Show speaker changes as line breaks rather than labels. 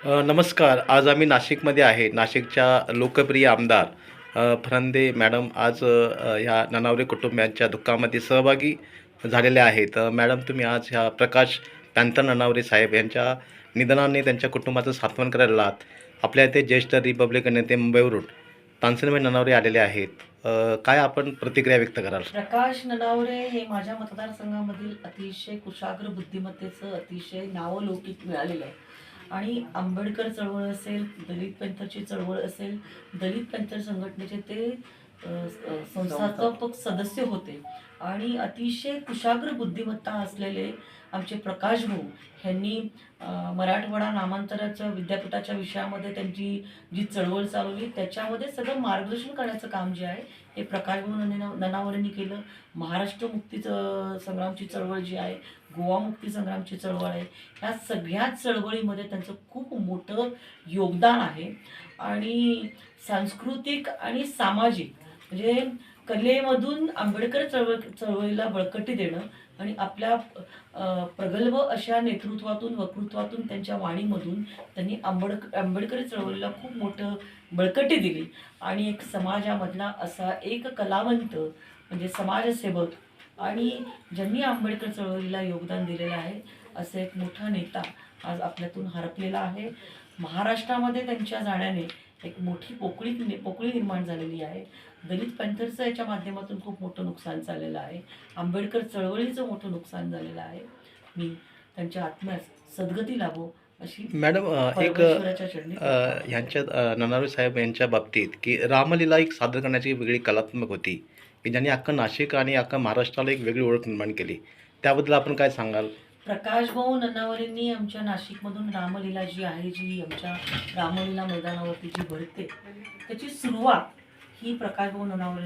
नमस्कार. आज आम्ही नाशिकमध्ये आहे. नाशिकच्या लोकप्रिय आमदार फरांदे मॅडम आज ह्या ननावरे कुटुंबियांच्या दुःखामध्ये सहभागी झालेल्या आहेत. मॅडम, तुम्ही आज ह्या प्रकाश पॅंथर ननावरे साहेब यांच्या निधनाने त्यांच्या कुटुंबाचं सांत्वन करायला आलात. आपल्या इथे ज्येष्ठ रिपब्लिकन नेते मुंबईवरून तानसेनभाई ननावरे आलेले आहेत. काय आपण प्रतिक्रिया व्यक्त कराल?
प्रकाश ननावरे हे माझ्या मतदारसंघामधील अतिशय कुशाग्र बुद्धिमत्तेचं अतिशय नावलौकिक मिळालेलं आहे. आणि आंबेडकर चळवळ असेल, दलित पॅंथरची चळवळ असेल, दलित पॅंथर संघटनेचे ते संस्थापक सदस्य होते. आणि अतिशय कुशाग्र बुद्धिमत्ता असलेले आमचे प्रकाश भाऊ ह्यांनी मराठवाडा नामांतराच्या विद्यापीठाच्या विषयामध्ये त्यांची जी चळवळ चालवली त्याच्यामध्ये सगळं मार्गदर्शन करण्याचं काम जे आहे हे प्रकाश भाऊ ननावरेंनी केलं. महाराष्ट्र मुक्ती संग्रामची चळवळ जी आहे, गोवा मुक्ती संग्रामची चळवळ आहे, ह्या सगळ्याच चळवळीमध्ये त्यांचं खूप मोठं योगदान आहे. आणि सांस्कृतिक आणि सामाजिक म्हणजे कलेमधून आंबेडकर चळवळीला बळकटी देणं आणि आपल्या प्रगल्भ अशा नेतृत्वातून वक्तृत्वातून त्यांच्या वाणीमधून त्यांनी आंबेडकरी चळवळीला खूप मोठं बळकटी दिली. आणि एक समाजामधला असा एक कलावंत म्हणजे समाजसेवक आणि ज्यांनी आंबेडकर चळवळीला योगदान दिलेलं आहे असं एक मोठा नेता आज आपल्यातून हरपलेला आहे. महाराष्ट्रामध्ये त्यांच्या जाण्याने एक मोठी पोकळी निर्माण झालेली आहे. दलित पॅंथरचं याच्या माध्यमातून खूप मोठं नुकसान झालेलं आहे. आंबेडकर चळवळीचं मोठं नुकसान झालेलं आहे. मी त्यांच्या आत्म्यास सद्गती लाभो अशी
मॅडम, एक
परमेश्वराच्या चरणी
ह्यांच्या ननावरे साहेब यांच्या बाबतीत की रामलीला एक सादर करण्याची वेगळी कलात्मक होती की ज्यांनी अख्खं नाशिक आणि अख्खा महाराष्ट्राला एक वेगळी ओळख निर्माण केली. त्याबद्दल आपण काय सांगाल?
प्रकाश भाऊ ननावरेंनी आमच्या नाशिकमधून रामलीला जी आहे, जी आमच्या रामलीला मैदानावरती जी भरते त्याची सुरुवात ही प्रकाश भाऊ ननावरे